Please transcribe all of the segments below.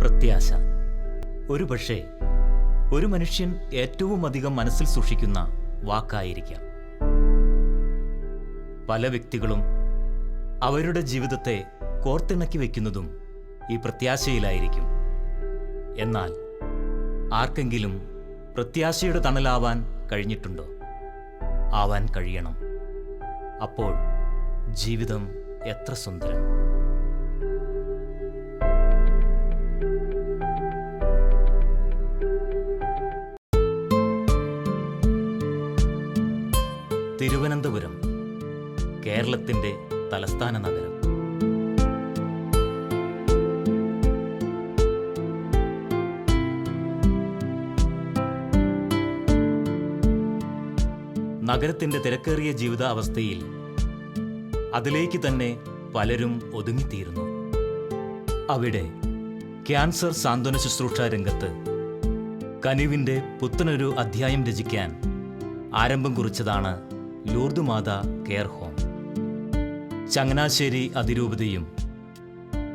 പ്രത്യാശ. ഒരുപക്ഷേ ഒരു മനുഷ്യൻ ഏറ്റവും അധികം മനസ്സിൽ സൂക്ഷിക്കുന്ന വാക്കായിരിക്കാം. പല വ്യക്തികളും അവരുടെ ജീവിതത്തെ കോർത്തിണക്കി വയ്ക്കുന്നതും ഈ പ്രത്യാശയിലായിരിക്കും. എന്നാൽ ആർക്കെങ്കിലും പ്രത്യാശയുടെ തണലാവാൻ കഴിഞ്ഞിട്ടുണ്ടോ? ആവാൻ കഴിയണം. അപ്പോൾ ജീവിതം എത്ര സുന്ദരം. തിരുവനന്തപുരം, കേരളത്തിൻ്റെ തലസ്ഥാന നഗരം. നഗരത്തിൻ്റെ തിരക്കേറിയ ജീവിതാവസ്ഥയിൽ അതിലേക്ക് തന്നെ പലരും ഒതുങ്ങിത്തീരുന്നു. അവിടെ ക്യാൻസർ സാന്ത്വന ശുശ്രൂഷ രംഗത്ത് കനിവിൻ്റെ പുത്തനൊരു അധ്യായം രചിക്കാൻ ആരംഭം കുറിച്ചതാണ് Lourdes Matha care home. Changanassery അതിരൂപതയും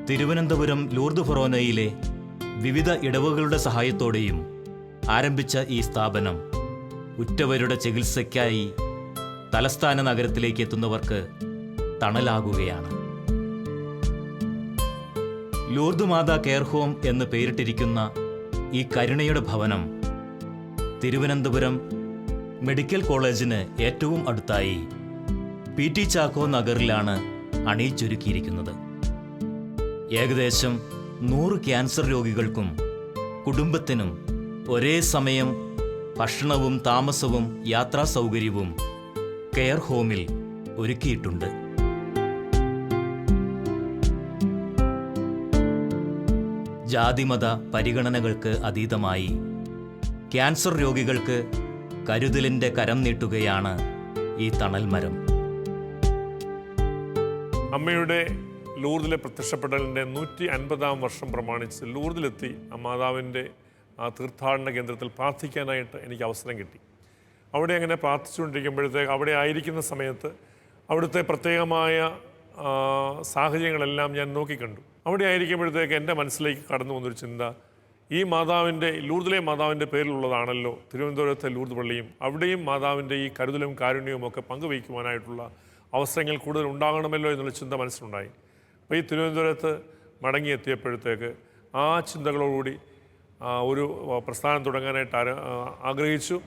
തിരുവനന്തപുരം ലൂർദ് ഫൊറോനയിലെ വിവിധ ഇടവകളുടെ സഹായത്തോടെയും ആരംഭിച്ച ഈ സ്ഥാപനം ഉറ്റവരുടെ ചികിത്സയ്ക്കായി തലസ്ഥാന നഗരത്തിലേക്ക് എത്തുന്നവർക്ക് തണലാകുകയാണ്. ലൂർദ് മാതാ കെയർ ഹോം എന്ന് പേരിട്ടിരിക്കുന്ന ഈ കരുണയുടെ ഭവനം തിരുവനന്തപുരം മെഡിക്കൽ കോളേജിന് ഏറ്റവും അടുത്തായി പി.ടി. ചാക്കോ നഗറിലാണ് അണിയിച്ചൊരുക്കിയിരിക്കുന്നത്. ഏകദേശം 100 ക്യാൻസർ രോഗികൾക്കും കുടുംബത്തിനും ഒരേ സമയം ഭക്ഷണവും താമസവും യാത്രാ സൗകര്യവും കെയർ ഹോമിൽ ഒരുക്കിയിട്ടുണ്ട്. ജാതിമത പരിഗണനകൾക്ക് അതീതമായി ക്യാൻസർ രോഗികൾക്ക് കരുതലിൻ്റെ കരം നീട്ടുകയാണ് ഈ തണൽമരം. അമ്മയുടെ ലൂർദിലെ പ്രത്യക്ഷപ്പെടലിൻ്റെ 150-ാം വർഷം പ്രമാണിച്ച് ലൂർദിലെത്തി മാതാവിൻ്റെ ആ തീർത്ഥാടന കേന്ദ്രത്തിൽ പ്രാർത്ഥിക്കാനായിട്ട് എനിക്ക് അവസരം കിട്ടി. അവിടെ അങ്ങനെ പ്രാർത്ഥിച്ചുകൊണ്ടിരിക്കുമ്പോഴത്തേക്ക് അവിടെ ആയിരിക്കുന്ന സമയത്ത് അവിടുത്തെ പ്രത്യേകമായ സാഹചര്യങ്ങളെല്ലാം ഞാൻ നോക്കിക്കണ്ടു. അവിടെ ആയിരിക്കുമ്പോഴത്തേക്ക് എൻ്റെ മനസ്സിലേക്ക് കടന്നു വന്നൊരു ചിന്ത, ഈ മാതാവിൻ്റെ ലൂർദിലെ മാതാവിൻ്റെ പേരിലുള്ളതാണല്ലോ തിരുവനന്തപുരത്തെ ലൂർദ് പള്ളിയും. അവിടെയും മാതാവിൻ്റെ ഈ കരുതലും കാരുണ്യവും ഒക്കെ പങ്കുവയ്ക്കുവാനായിട്ടുള്ള അവസരങ്ങൾ കൂടുതൽ ഉണ്ടാകണമല്ലോ എന്നുള്ള ചിന്ത മനസ്സിലുണ്ടായി. അപ്പോൾ ഈ തിരുവനന്തപുരത്ത് മടങ്ങിയെത്തിയപ്പോഴത്തേക്ക് ആ ചിന്തകളോടുകൂടി ഒരു പ്രസ്ഥാനം തുടങ്ങാനായിട്ട് ആഗ്രഹിച്ചു.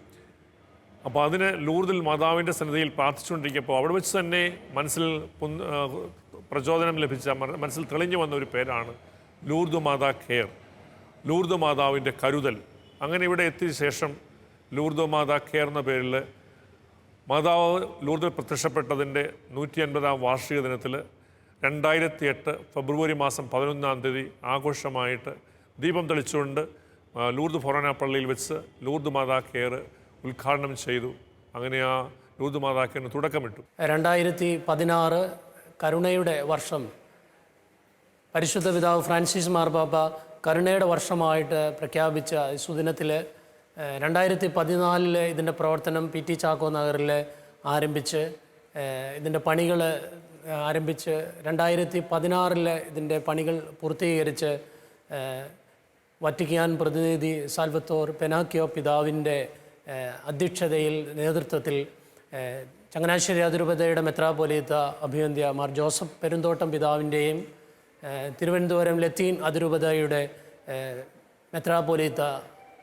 അപ്പോൾ അതിന് ലൂർദിൽ മാതാവിൻ്റെ സന്നിധിയിൽ പ്രാർത്ഥിച്ചുകൊണ്ടിരിക്കുമ്പോൾ അവിടെ വെച്ച് തന്നെ മനസ്സിൽ പ്രചോദനം ലഭിച്ച, മനസ്സിൽ തെളിഞ്ഞു വന്ന ഒരു പേരാണ് ലൂർദ് മാതാ കെയർ, ലൂർദ് മാതാവിൻ്റെ കരുതൽ. അങ്ങനെ ഇവിടെ എത്തിയ ശേഷം ലൂർദ് മാതാ കെയർ എന്ന പേരിൽ മാതാവ് ലൂർദിൽ പ്രത്യക്ഷപ്പെട്ടതിൻ്റെ 150-ാം വാർഷിക ദിനത്തിൽ 2008 ഫെബ്രുവരി മാസം 11-ാം തീയതി ആഘോഷമായിട്ട് ദീപം തെളിച്ചുകൊണ്ട് ലൂർദ് ഫൊറോന പള്ളിയിൽ വെച്ച് ലൂർദ് മാതാ കെയർ ഉദ്ഘാടനം ചെയ്തു. അങ്ങനെ ആ ലൂർദ് മാതാ കെയറിന് തുടക്കമിട്ടു. 2016 കരുണയുടെ വർഷം പരിശുദ്ധ പിതാവ് ഫ്രാൻസിസ് മാർപ്പാപ്പ കരുണയുടെ വർഷമായിട്ട് പ്രഖ്യാപിച്ച സുദിനത്തിൽ 2014 ഇതിൻ്റെ പ്രവർത്തനം പി.ടി. ചാക്കോ നഗറിൽ ആരംഭിച്ച് ഇതിൻ്റെ പണികൾ ആരംഭിച്ച് 2016 ഇതിൻ്റെ പണികൾ പൂർത്തീകരിച്ച് വത്തിക്കാൻ പ്രതിനിധി സാൽവത്തോർ പെനാക്കിയോ പിതാവിൻ്റെ അധ്യക്ഷതയിൽ നേതൃത്വത്തിൽ ചങ്ങനാശ്ശേരി അതിരൂപതയുടെ മെത്രാപ്പൊലീത്ത അഭിവന്ദ്യ മാർ ജോസഫ് പെരുന്തോട്ടം പിതാവിൻ്റെയും തിരുവനന്തപുരം ലത്തീൻ അതിരൂപതയുടെ മെത്രാപ്പൊലീത്ത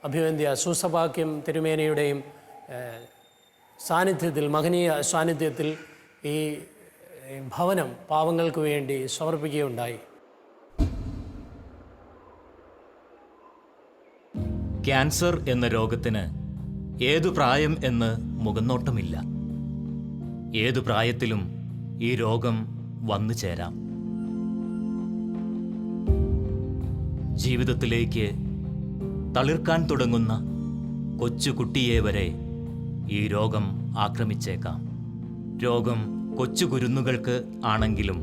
അഭിവന്ദ്യ സൂസപാക്യം തിരുമേനയുടെയും സാന്നിധ്യത്തിൽ, മഹനീയ സാന്നിധ്യത്തിൽ ഈ ഭവനം പാവങ്ങൾക്ക് വേണ്ടി സമർപ്പിക്കുകയുണ്ടായി. ക്യാൻസർ എന്ന രോഗത്തിന് ഏതു പ്രായം എന്ന് മുഖനോട്ടമില്ല. ഏതു പ്രായത്തിലും ഈ രോഗം വന്നു ചേരാം. ജീവിതത്തിലേക്ക് തളിർക്കാൻ തുടങ്ങുന്ന കൊച്ചുകുട്ടിയെ വരെ ഈ രോഗം ആക്രമിച്ചേക്കാം. രോഗം കൊച്ചു കുരുന്നുകൾക്ക് ആണെങ്കിലും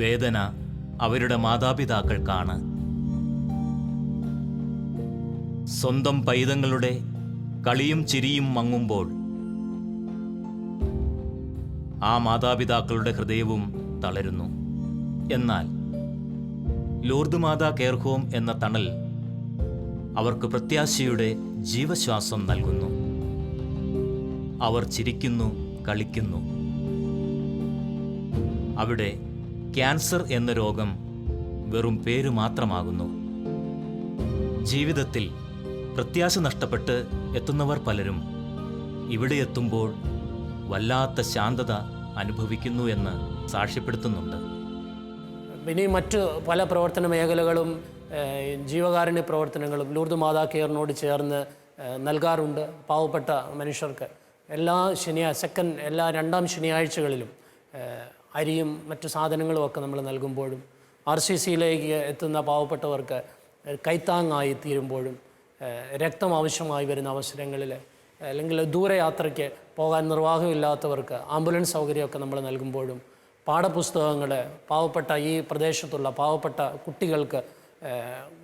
വേദന അവരുടെ മാതാപിതാക്കൾക്കാണ്. സ്വന്തം പൈതങ്ങളുടെ കളിയും ചിരിയും മങ്ങുമ്പോൾ ആ മാതാപിതാക്കളുടെ ഹൃദയവും തളരുന്നു. എന്നാൽ ലൂർദ് മാതാ കെയർ ഹോം എന്ന തണൽ അവർക്ക് പ്രത്യാശയുടെ ജീവശ്വാസം നൽകുന്നു. അവർ ചിരിക്കുന്നു, കളിക്കുന്നു. അവിടെ ക്യാൻസർ എന്ന രോഗം വെറും പേര് മാത്രമാകുന്നു. ജീവിതത്തിൽ പ്രത്യാശ നഷ്ടപ്പെട്ട് എത്തുന്നവർ പലരും ഇവിടെ എത്തുമ്പോൾ വല്ലാത്ത ശാന്തത അനുഭവിക്കുന്നു എന്ന് സാക്ഷ്യപ്പെടുത്തുന്നുണ്ട്. ഇനി മറ്റ് പല പ്രവർത്തന മേഖലകളും ജീവകാരുണ്യ പ്രവർത്തനങ്ങളും ലൂർദ് മാതാ കെയറിനോട് ചേർന്ന് നൽകാറുണ്ട്. പാവപ്പെട്ട മനുഷ്യർക്ക് എല്ലാ രണ്ടാം ശനിയാഴ്ചകളിലും അരിയും മറ്റു സാധനങ്ങളും ഒക്കെ നമ്മൾ നൽകുമ്പോഴും RCCയിലേക്ക് എത്തുന്ന പാവപ്പെട്ടവർക്ക് കൈത്താങ്ങായി തീരുമ്പോഴും രക്തം ആവശ്യമായി വരുന്ന അവസരങ്ങളിൽ അല്ലെങ്കിൽ ദൂരയാത്രയ്ക്ക് പോകാൻ നിർവാഹമില്ലാത്തവർക്ക് ആംബുലൻസ് സൗകര്യമൊക്കെ നമ്മൾ നൽകുമ്പോഴും പാഠപുസ്തകങ്ങൾ പാവപ്പെട്ട ഈ പ്രദേശത്തുള്ള പാവപ്പെട്ട കുട്ടികൾക്ക്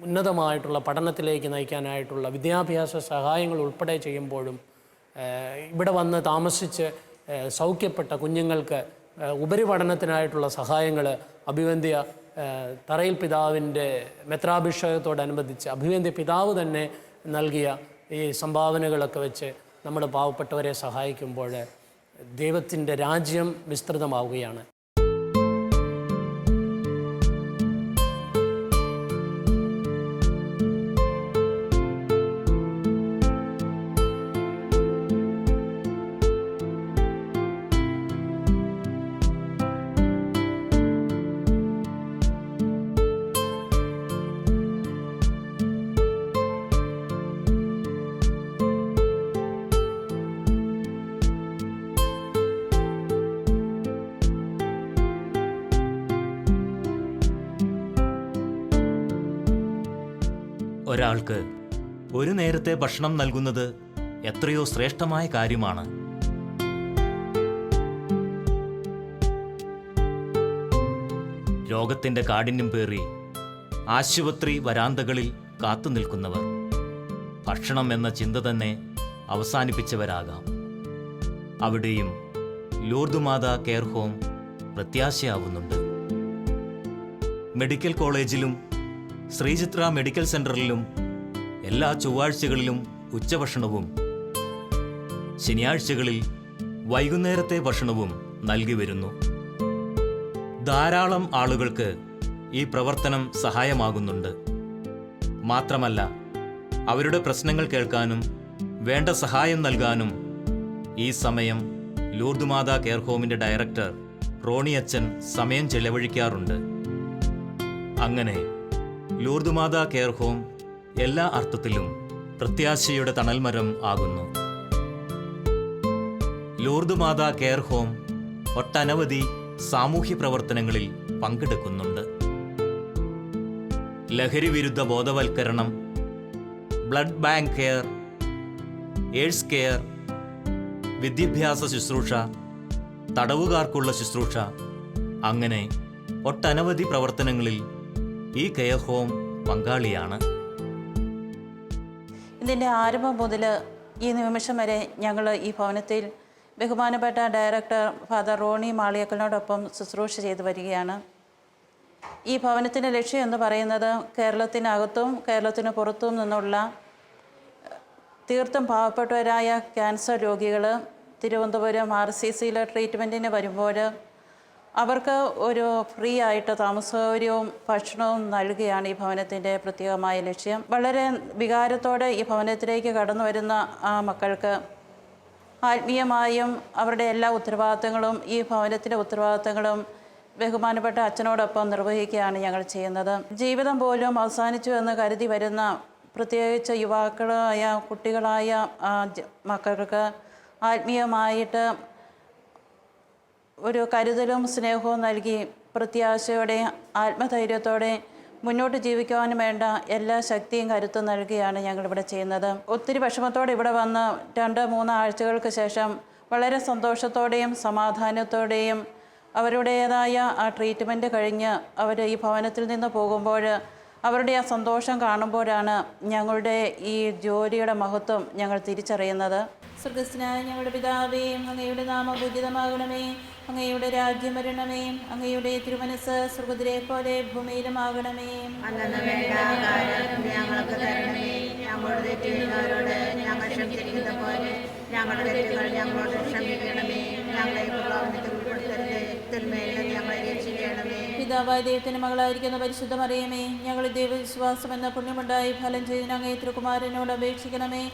ഉന്നതമായിട്ടുള്ള പഠനത്തിലേക്ക് നയിക്കാനായിട്ടുള്ള വിദ്യാഭ്യാസ സഹായങ്ങൾ ഉൾപ്പെടെ ചെയ്യുമ്പോഴും ഇവിടെ വന്ന് താമസിച്ച് സൗഖ്യപ്പെട്ട കുഞ്ഞുങ്ങൾക്ക് ഉപരിപഠനത്തിനായിട്ടുള്ള സഹായങ്ങൾ അഭിവന്ദ്യ തറയിൽ പിതാവിൻ്റെ മെത്രാഭിഷേകത്തോടനുബന്ധിച്ച് അഭിവന്ദ്യ പിതാവ് തന്നെ നൽകിയ ഈ സംഭാവനകളൊക്കെ വെച്ച് നമ്മുടെ പാവപ്പെട്ടവരെ സഹായിക്കുമ്പോൾ ദൈവത്തിൻ്റെ രാജ്യം വിസ്തൃതമാവുകയാണ്. ഒരാൾക്ക് ഒരു നേരത്തെ ഭക്ഷണം നൽകുന്നത് എത്രയോ ശ്രേഷ്ഠമായ കാര്യമാണ്. രോഗത്തിൻ്റെ കാഠിന്യം പേറി ആശുപത്രി വരാന്തകളിൽ കാത്തു നിൽക്കുന്നവർ ഭക്ഷണം എന്ന ചിന്ത തന്നെ അവസാനിപ്പിച്ചവരാകാം. അവിടെയും Lourdes Matha care home പ്രത്യാശയാവുന്നുണ്ട്. Medical കോളേജിലും ശ്രീചിത്ര മെഡിക്കൽ സെന്ററിലും എല്ലാ ചൊവ്വാഴ്ചകളിലും ഉച്ചഭക്ഷണവും ശനിയാഴ്ചകളിൽ വൈകുന്നേരത്തെ ഭക്ഷണവും നൽകി വരുന്നു. ധാരാളം ആളുകൾക്ക് ഈ പ്രവർത്തനം സഹായമാകുന്നുണ്ട്. മാത്രമല്ല, അവരുടെ പ്രശ്നങ്ങൾ കേൾക്കാനും വേണ്ട സഹായം നൽകാനും ഈ സമയം Lourdes Matha care ഹോമിൻ്റെ director Roni അച്ഛൻ സമയം ചെലവഴിക്കാറുണ്ട്. അങ്ങനെ ലൂർദ് മാതാ കെയർ ഹോം എല്ലാ അർത്ഥത്തിലും പ്രത്യാശയുടെ തണൽമരം ആകുന്നു. ലൂർദ് മാതാ കെയർ ഹോം ഒട്ടനവധി സാമൂഹ്യ പ്രവർത്തനങ്ങളിൽ പങ്കെടുക്കുന്നുണ്ട്. ലഹരി വിരുദ്ധ ബോധവൽക്കരണം, blood bank care, AIDS care, വിദ്യാഭ്യാസ ശുശ്രൂഷ, തടവുകാർക്കുള്ള ശുശ്രൂഷ, അങ്ങനെ ഒട്ടനവധി പ്രവർത്തനങ്ങളിൽ ഈ കെയർ ഹോം പങ്കാളിയാണ്. ഇതിൻ്റെ ആരംഭം മുതൽ ഈ നിമിഷം വരെ ഞങ്ങൾ ഈ ഭവനത്തിൽ ബഹുമാനപ്പെട്ട ഡയറക്ടർ ഫാദർ റോണി മാളിയക്കലിനോടൊപ്പം ശുശ്രൂഷ ചെയ്തു വരികയാണ്. ഈ ഭവനത്തിൻ്റെ ലക്ഷ്യം എന്ന് പറയുന്നത് കേരളത്തിനകത്തും കേരളത്തിന് പുറത്തും നിന്നുള്ള തീർത്തും പാവപ്പെട്ടവരായ ക്യാൻസർ രോഗികൾ തിരുവനന്തപുരം RCCയിൽ ട്രീറ്റ്മെൻറ്റിന് വരുമ്പോൾ അവർക്ക് ഒരു ഫ്രീ ആയിട്ട് താമസ സൗകര്യവും ഭക്ഷണവും നൽകുകയാണ് ഈ ഭവനത്തിൻ്റെ പ്രത്യേകമായ ലക്ഷ്യം. വളരെ വികാരത്തോടെ ഈ ഭവനത്തിലേക്ക് കടന്നു വരുന്ന ആ മക്കൾക്ക് ആത്മീയമായും അവരുടെ എല്ലാ ഉത്തരവാദിത്തങ്ങളും ഈ ഭവനത്തിൻ്റെ ഉത്തരവാദിത്തങ്ങളും ബഹുമാനപ്പെട്ട അച്ഛനോടൊപ്പം നിർവഹിക്കുകയാണ് ഞങ്ങൾ ചെയ്യുന്നത്. ജീവിതം പോലും അവസാനിച്ചു എന്ന് കരുതി വരുന്ന പ്രത്യേകിച്ച് യുവാക്കളായ കുട്ടികളായ മക്കൾക്ക് ആത്മീയമായിട്ട് ഒരു കരുതലും സ്നേഹവും നൽകി പ്രത്യാശയോടെ ആത്മധൈര്യത്തോടെ മുന്നോട്ട് ജീവിക്കുവാനും വേണ്ട എല്ലാ ശക്തിയും കരുത്തും നൽകുകയാണ് ഞങ്ങളിവിടെ ചെയ്യുന്നത്. ഒത്തിരി വിഷമത്തോടെ ഇവിടെ വന്ന് 2-3 ആഴ്ചകൾക്ക് ശേഷം വളരെ സന്തോഷത്തോടെയും സമാധാനത്തോടെയും അവരുടേതായ ആ ട്രീറ്റ്മെൻറ്റ് കഴിഞ്ഞ് അവർ ഈ ഭവനത്തിൽ നിന്ന് പോകുമ്പോൾ അവരുടെ ആ സന്തോഷം കാണുമ്പോഴാണ് ഞങ്ങളുടെ ഈ ജോലിയുടെ മഹത്വം ഞങ്ങൾ തിരിച്ചറിയുന്നത്. സ്വർഗസ്ഥനായ ഞങ്ങളുടെ പിതാവേ, അങ്ങയുടെ നാമം പൂജിതമാകണമേ. അങ്ങയുടെ രാജ്യം വരണമേ. അങ്ങയുടെ തിരുമനസ് സ്വർഗ്ഗത്തിലെ പോലെ ഭൂമിയിലുമാകണമേ. അന്നു വേണ്ട ആഹാരം ഞങ്ങൾക്ക് തരണമേ. ഞങ്ങളോട് തെറ്റ് ചെയ്യുന്നവരോട് ഞങ്ങൾ ക്ഷമിച്ചിരിക്കുന്ന പോലെ ഞങ്ങളുടെ തെറ്റുകൾ ഞങ്ങളോട് ക്ഷമിക്കണമേ. ഞങ്ങളെ പ്രലോഭനത്തിൽ ഉൾപ്പെടുത്തരുതേ, തിന്മയിൽ നിന്ന് ഞങ്ങളെ രക്ഷിക്കണമേ. പിതാവായ ദൈവത്തിന്റെ മകളായിരിക്കുന്ന പരിശുദ്ധ മറിയമേ, ഞങ്ങൾ ദൈവവിശ്വാസം എന്ന പുണ്യമുണ്ടായി ഫലം ചെയ്തിന് അങ്ങേ തിരുകുമാരനോട് അപേക്ഷിക്കണമേ.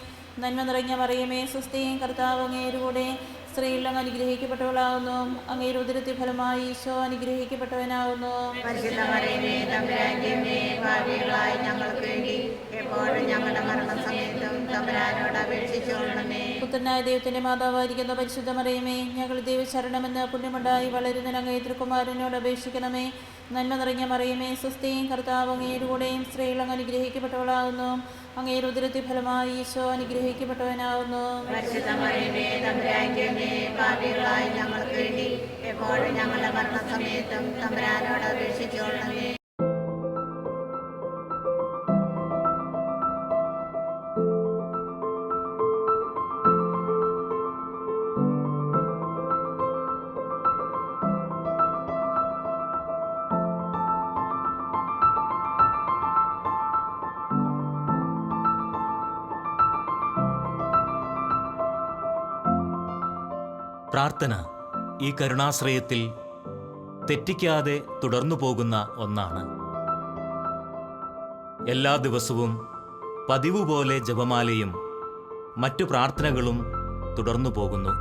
നന്മ നിറഞ്ഞ മറിയമേ, സ്വസ്തിയും കർത്താവ് അങ്ങയുടെ കൂടെ സ്ത്രീയിൽ അങ്ങ് അനുഗ്രഹിക്കപ്പെട്ടവളാവുന്നു. അങ്ങയുടെ ഉദരത്തിൽ ഫലമായി ഈശോ അനുഗ്രഹിക്കപ്പെട്ടവനാവുന്നു. പരിശുദ്ധ മറിയമേ, തമ്പുരാന്റെ അമ്മേ, പാപികളായ ഞങ്ങൾക്ക് വേണ്ടി എപ്പോഴും ഞങ്ങളുടെ മരണസമയത്തും തമ്പുരാനോട് അപേക്ഷിച്ചുകൊള്ളണമേ. പുത്രനായ ദൈവത്തിന്റെ മാതാവായിരിക്കുന്ന പരിശുദ്ധ മറിയമേ, ഞങ്ങൾ ദൈവശരണമെന്ന് പുണ്യമുണ്ടായി വളരുന്ന അങ്ങേ തിരുകുമാരനോട് അപേക്ഷിക്കണമേ. നന്മ നിറഞ്ഞ മറിയമേ, സ്വസ്തിയും കർത്താവ് അങ്ങയുടെ കൂടെയും സ്ത്രീയിൽ അങ്ങ് അനുഗ്രഹിക്കപ്പെട്ടവളാവുന്നു. അങ്ങയുടെ ഉദരത്തിൽ ഫലമായി ഈശോ അനുഗ്രഹിക്കപ്പെട്ടവനാവുന്നു. പരിശുദ്ധ മറിയമേ, തമ്പുരാന്റെ അമ്മേ, പാപികളായ ഞങ്ങൾക്ക് വേണ്ടി എപ്പോഴും ഞങ്ങളുടെ മരണസമയത്തും തമ്പുരാനോട് അപേക്ഷിച്ചുകൊള്ളണമേ. പ്രാർത്ഥന ഈ കരുണാശ്രയത്തിൽ തെറ്റിക്കാതെ തുടർന്നു പോകുന്ന ഒന്നാണ്. എല്ലാ ദിവസവും പതിവ് പോലെ ജപമാലയും മറ്റു പ്രാർത്ഥനകളും തുടർന്നു പോകുന്നു.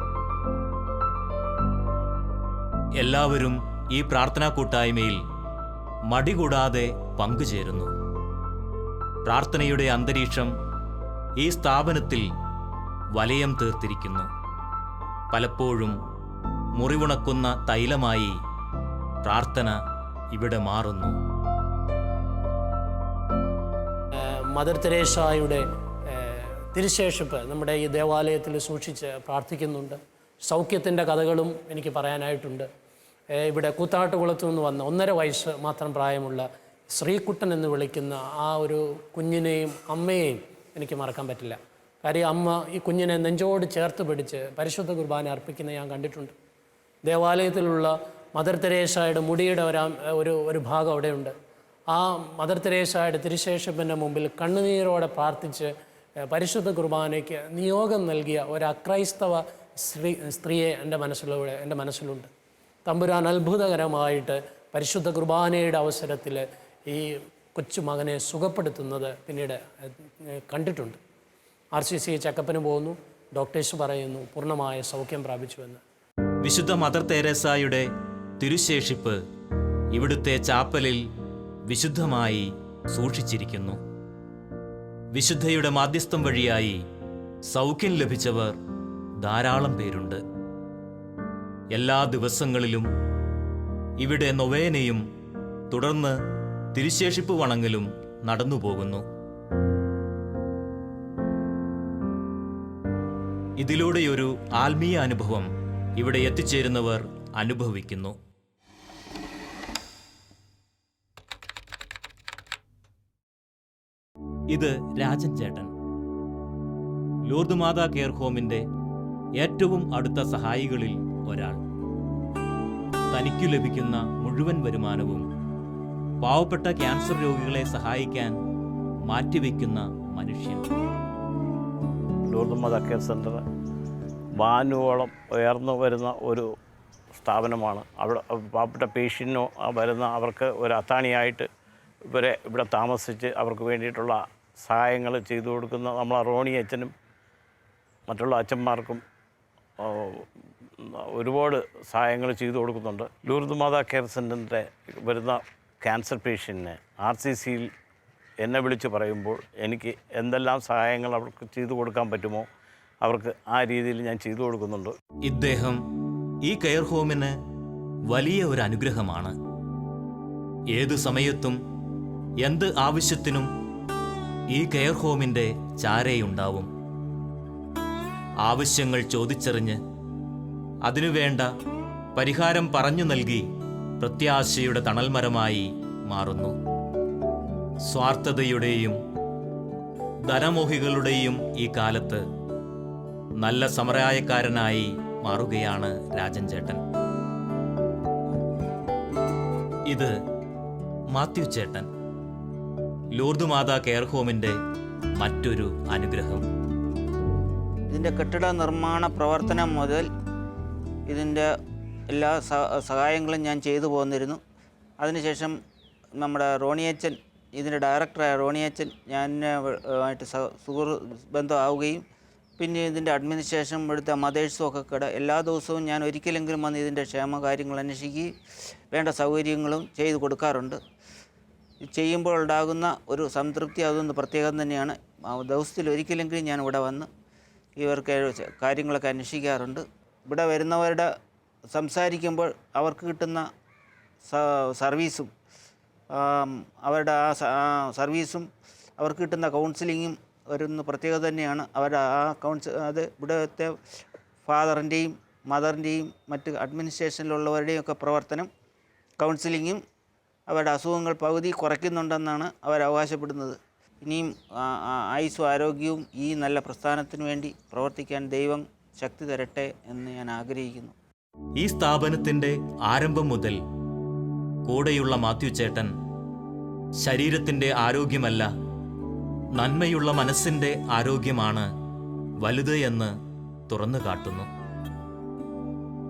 എല്ലാവരും ഈ പ്രാർത്ഥനാ കൂട്ടായ്മയിൽ മടികൂടാതെ പങ്കുചേരുന്നു. പ്രാർത്ഥനയുടെ അന്തരീക്ഷം ഈ സ്ഥാപനത്തിൽ വലയം തീർത്തിരിക്കുന്നു. പലപ്പോഴും മുറിവുണക്കുന്ന തൈലമായി പ്രാർത്ഥന ഇവിടെ മാറുന്നു. മദർ തെരേസായുടെ തിരുശേഷിപ്പ് നമ്മുടെ ഈ ദേവാലയത്തിൽ സൂക്ഷിച്ച് പ്രാർത്ഥിക്കുന്നുണ്ട്. സൗഖ്യത്തിൻ്റെ കഥകളും എനിക്ക് പറയാനായിട്ടുണ്ട്. ഇവിടെ കൂത്താട്ടുകുളത്തു നിന്ന് വന്ന 1.5 വയസ്സ് മാത്രം പ്രായമുള്ള ശ്രീകുട്ടൻ എന്ന് വിളിക്കുന്ന ആ ഒരു കുഞ്ഞിനെയും അമ്മയെയും എനിക്ക് മറക്കാൻ പറ്റില്ല. കാര്യം അമ്മ ഈ കുഞ്ഞിനെ നെഞ്ചോട് ചേർത്ത് പിടിച്ച് പരിശുദ്ധ കുർബാന അർപ്പിക്കുന്നത് ഞാൻ കണ്ടിട്ടുണ്ട്. ദേവാലയത്തിലുള്ള മദർ തെരേസായുടെ മുടിയുടെ ഒരു ഭാഗം അവിടെയുണ്ട്. ആ മദർ തെരേസായുടെ തിരുശേഷിപ്പിൻ്റെ മുമ്പിൽ കണ്ണുനീരോടെ പ്രാർത്ഥിച്ച് പരിശുദ്ധ കുർബാനയ്ക്ക് നിയോഗം നൽകിയ ഒരു അക്രൈസ്തവ സ്ത്രീയെ എൻ്റെ മനസ്സിലുണ്ട്. തമ്പുരാൻ അത്ഭുതകരമായിട്ട് പരിശുദ്ധ കുർബാനയുടെ അവസരത്തിൽ ഈ കൊച്ചുമകനെ സുഖപ്പെടുത്തുന്നത് പിന്നീട് കണ്ടിട്ടുണ്ട്. RCC ചെക്കപ്പിന് പോകുന്നു, ഡോക്ടേഴ്സ് പറയുന്നു പൂർണ്ണമായ സൗഖ്യം പ്രാപിച്ചുവെന്ന്. വിശുദ്ധ മദർ തെരേസായുടെ തിരുശേഷിപ്പ് ഇവിടുത്തെ ചാപ്പലിൽ വിശുദ്ധമായി സൂക്ഷിച്ചിരിക്കുന്നു. വിശുദ്ധയുടെ മാധ്യസ്ഥം വഴിയായി സൗഖ്യം ലഭിച്ചവർ ധാരാളം പേരുണ്ട്. എല്ലാ ദിവസങ്ങളിലും ഇവിടെ നൊവേനയും തുടർന്ന് തിരുശേഷിപ്പ് വണങ്ങലും നടന്നുപോകുന്നു. ഇതിലൂടെയൊരു ആത്മീയ അനുഭവം ഇവിടെ എത്തിച്ചേരുന്നവർ അനുഭവിക്കുന്നു. ഇത് രാജൻ ചേട്ടൻ, ലൂർദ് മാതാ കെയർ ഹോമിന്റെ ഏറ്റവും അടുത്ത സഹായികളിൽ ഒരാൾ. തനിക്കു ലഭിക്കുന്ന മുഴുവൻ വരുമാനവും പാവപ്പെട്ട ക്യാൻസർ രോഗികളെ സഹായിക്കാൻ മാറ്റിവെക്കുന്ന മനുഷ്യൻ. ലൂർദ് മാതാ കെയർ സെൻ്റർ വാനുവോളം ഉയർന്നു വരുന്ന ഒരു സ്ഥാപനമാണ്. അവിടെ പാവപ്പെട്ട പേഷ്യൻറ്റിനോ വരുന്ന അവർക്ക് ഒരു അത്താണിയായിട്ട് ഇവിടെ താമസിച്ച് അവർക്ക് വേണ്ടിയിട്ടുള്ള സഹായങ്ങൾ ചെയ്തു കൊടുക്കുന്ന നമ്മളെ റോണി അച്ഛനും മറ്റുള്ള അച്ഛന്മാർക്കും ഒരുപാട് സഹായങ്ങൾ ചെയ്തു കൊടുക്കുന്നുണ്ട്. ലൂർദ് മാതാ കെയർ സെൻ്ററിൻ്റെ വരുന്ന ക്യാൻസർ പേഷ്യൻറ്റിന് RCCയിൽ എന്നെ വിളിച്ച് പറയുമ്പോൾ എനിക്ക് എന്തെല്ലാം സഹായങ്ങൾ അവർക്ക് ചെയ്തു കൊടുക്കാൻ പറ്റുമോ അവർക്ക് ആ രീതിയിൽ ഞാൻ ചെയ്തു കൊടുക്കുന്നുണ്ട്. ഇദ്ദേഹം ഈ കെയർ ഹോമിന് വലിയ ഒരു അനുഗ്രഹമാണ്. ഏതു സമയത്തും എന്ത് ആവശ്യത്തിനും ഈ കെയർ ഹോമിൻ്റെ ചാരയുണ്ടാവും. ആവശ്യങ്ങൾ ചോദിച്ചറിഞ്ഞ് അതിനുവേണ്ട പരിഹാരം പറഞ്ഞു നൽകി പ്രത്യാശയുടെ തണൽമരമായി മാറുന്നു. സ്വാർത്ഥതയുടെയും ധനമോഹികളുടെയും ഈ കാലത്ത് നല്ല സമരായക്കാരനായി മാറുകയാണ് രാജൻ ചേട്ടൻ. ഇത് മാത്യു ചേട്ടൻ, ലൂർദ് മാതാ കെയർ ഹോമിൻ്റെ മറ്റൊരു അനുഗ്രഹം. ഇതിൻ്റെ കെട്ടിട നിർമ്മാണ പ്രവർത്തനം മുതൽ ഇതിൻ്റെ എല്ലാ സഹായങ്ങളും ഞാൻ ചെയ്തു പോന്നിരുന്നു. അതിനുശേഷം നമ്മുടെ റോണിയച്ചൻ, ഇതിൻ്റെ ഡയറക്ടറായ റോണിയച്ചൻ ആയിട്ട് ബന്ധമാവുകയും പിന്നെ ഇതിൻ്റെ അഡ്മിനിസ്ട്രേഷൻ ഇവിടുത്തെ മദേഴ്സും ഒക്കെ എല്ലാ ദിവസവും ഞാൻ ഒരിക്കലെങ്കിലും വന്ന് ഇതിൻ്റെ ക്ഷേമകാര്യങ്ങൾ അന്വേഷിക്കുകയും വേണ്ട സൗകര്യങ്ങളും ചെയ്തു കൊടുക്കാറുണ്ട്. ചെയ്യുമ്പോൾ ഉണ്ടാകുന്ന ഒരു സംതൃപ്തി അതൊന്ന് പ്രത്യേകം തന്നെയാണ്. ദിവസത്തിൽ ഒരിക്കലെങ്കിലും ഞാൻ ഇവിടെ വന്ന് ഇവർക്ക് കാര്യങ്ങളൊക്കെ അന്വേഷിക്കാറുണ്ട്. ഇവിടെ വരുന്നവരുടെ സംസാരിക്കുമ്പോൾ അവർക്ക് കിട്ടുന്ന സർവീസും അവരുടെ ആ സർവീസും അവർക്ക് കിട്ടുന്ന കൗൺസിലിങ്ങും ഒരു പ്രത്യേകത തന്നെയാണ്. അവരുടെ ആ അത് ഇവിടുത്തെ ഫാദറിൻ്റെയും മദറിൻ്റെയും മറ്റ് അഡ്മിനിസ്ട്രേഷനിലുള്ളവരുടെയും ഒക്കെ പ്രവർത്തനം, കൗൺസിലിങ്ങും അവരുടെ അസുഖങ്ങൾ പകുതി കുറയ്ക്കുന്നുണ്ടെന്നാണ് അവർ അവകാശപ്പെടുന്നത്. ഇനിയും ആയുസ്സും ആരോഗ്യവും ഈ നല്ല പ്രസ്ഥാനത്തിന് വേണ്ടി പ്രവർത്തിക്കാൻ ദൈവം ശക്തി തരട്ടെ എന്ന് ഞാൻ ആഗ്രഹിക്കുന്നു. ഈ സ്ഥാപനത്തിൻ്റെ ആരംഭം മുതൽ കൂടെയുള്ള മാത്യു ചേട്ടൻ ശരീരത്തിൻ്റെ ആരോഗ്യമല്ല, നന്മയുള്ള മനസ്സിൻ്റെ ആരോഗ്യമാണ് വലുത് എന്ന് തുറന്നു കാട്ടുന്നു.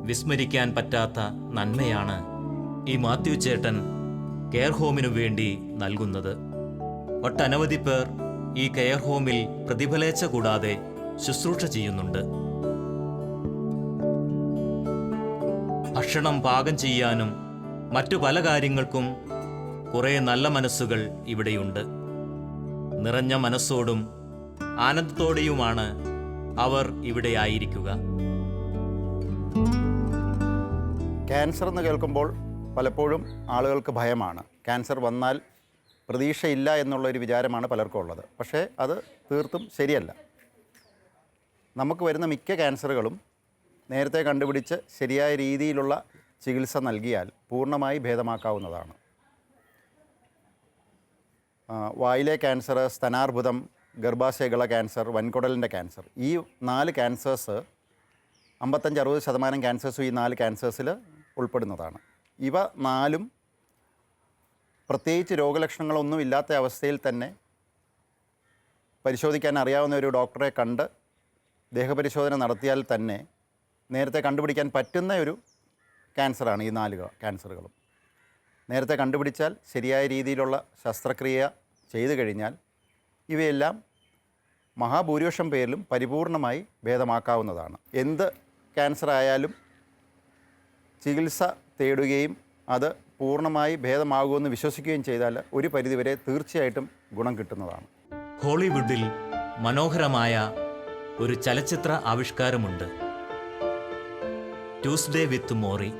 വിസ്മരിക്കാൻ പറ്റാത്ത നന്മയാണ് ഈ മാത്യു ചേട്ടൻ കെയർ ഹോമിനു വേണ്ടി നൽകുന്നത്. ഒട്ടനവധി പേർ ഈ കെയർ ഹോമിൽ പ്രതിഫലേച്ഛ കൂടാതെ ശുശ്രൂഷ ചെയ്യുന്നുണ്ട്. ഭക്ഷണം പാകം ചെയ്യാനും മറ്റു പല കാര്യങ്ങൾക്കും കുറേ നല്ല മനസ്സുകൾ ഇവിടെയുണ്ട്. നിറഞ്ഞ മനസ്സോടും ആനന്ദത്തോടെയുമാണ് അവർ ഇവിടെ ആയിരിക്കുക. ക്യാൻസർ എന്ന് കേൾക്കുമ്പോൾ പലപ്പോഴും ആളുകൾക്ക് ഭയമാണ്. ക്യാൻസർ വന്നാൽ പ്രതീക്ഷയില്ല എന്നുള്ളൊരു വിചാരമാണ് പലർക്കും ഉള്ളത്. പക്ഷേ അത് തീർത്തും ശരിയല്ല. നമുക്ക് വരുന്ന മിക്ക ക്യാൻസറുകളും നേരത്തെ കണ്ടുപിടിച്ച് ശരിയായ രീതിയിലുള്ള ചികിത്സ നൽകിയാൽ പൂർണ്ണമായി ഭേദമാക്കാവുന്നതാണ്. വായിലെ ക്യാൻസർ, സ്തനാർബുദം, ഗർഭാശയഗള ക്യാൻസർ, വൻകുടലിൻ്റെ ക്യാൻസർ, ഈ 4 ക്യാൻസേഴ്സ് 55-60% ക്യാൻസേഴ്സും ഈ 4 ക്യാൻസേഴ്സിൽ ഉൾപ്പെടുന്നതാണ്. ഇവ 4ഉം പ്രത്യേകിച്ച് രോഗലക്ഷണങ്ങളൊന്നും ഇല്ലാത്ത അവസ്ഥയിൽ തന്നെ പരിശോധിക്കാൻ അറിയാവുന്ന ഒരു ഡോക്ടറെ കണ്ട് ദേഹപരിശോധന നടത്തിയാൽ തന്നെ നേരത്തെ കണ്ടുപിടിക്കാൻ പറ്റുന്ന ഒരു ക്യാൻസറാണ് ഈ 4 ക്യാൻസറുകളും. നേരത്തെ കണ്ടുപിടിച്ചാൽ ശരിയായ രീതിയിലുള്ള ശസ്ത്രക്രിയ ചെയ്തു കഴിഞ്ഞാൽ ഇവയെല്ലാം മഹാഭൂരിപക്ഷം പേരിലും പരിപൂർണമായി ഭേദമാക്കാവുന്നതാണ്. എന്ത് ക്യാൻസർ ആയാലും ചികിത്സ തേടുകയും അത് പൂർണ്ണമായി ഭേദമാകുമെന്ന് വിശ്വസിക്കുകയും ചെയ്താൽ ഒരു പരിധിവരെ തീർച്ചയായിട്ടും ഗുണം കിട്ടുന്നതാണ്. ഹോളിവുഡിൽ മനോഹരമായ ഒരു ചലച്ചിത്ര ആവിഷ്കാരമുണ്ട്, ട്യൂസ്ഡേ വിത്ത് മോറി.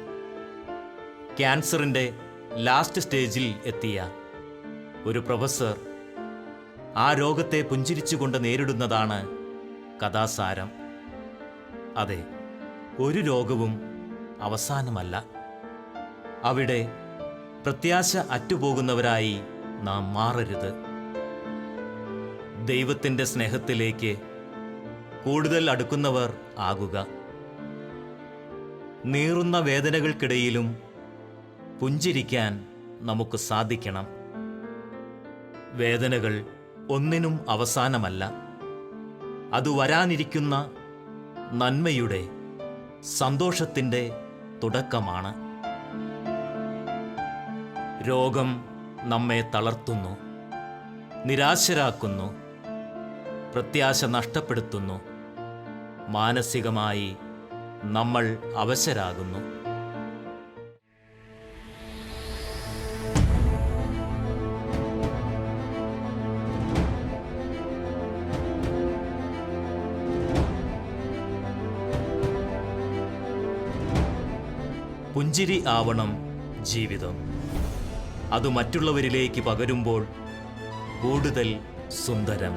ക്യാൻസറിൻ്റെ ലാസ്റ്റ് സ്റ്റേജിൽ എത്തിയ ഒരു പ്രൊഫസർ ആ രോഗത്തെ പുഞ്ചിരിച്ചുകൊണ്ട് നേരിടുന്നതാണ് കഥാസാരം. അതെ, ഒരു രോഗവും അവസാനമല്ല. അവിടെ പ്രത്യാശ അറ്റുപോകുന്നവരായി നാം മാറരുത്. ദൈവത്തിൻ്റെ സ്നേഹത്തിലേക്ക് കൂടുതൽ അടുക്കുന്നവർ ആകുക. നീറുന്ന വേദനകൾക്കിടയിലും പുഞ്ചിരിക്കാൻ നമുക്ക് സാധിക്കണം. വേദനകൾ ഒന്നിനും അവസാനമല്ല, അത് വരാനിരിക്കുന്ന നന്മയുടെ, സന്തോഷത്തിൻ്റെ തുടക്കമാണ്. രോഗം നമ്മെ തളർത്തുന്നു, നിരാശരാക്കുന്നു, പ്രത്യാശ നഷ്ടപ്പെടുത്തുന്നു. മാനസികമായി നമ്മൾ അവശരാകുന്നു. പുഞ്ചിരി ആവണം ജീവിതം. അത് മറ്റുള്ളവരിലേക്ക് പകരുമ്പോൾ കൂടുതൽ സുന്ദരം.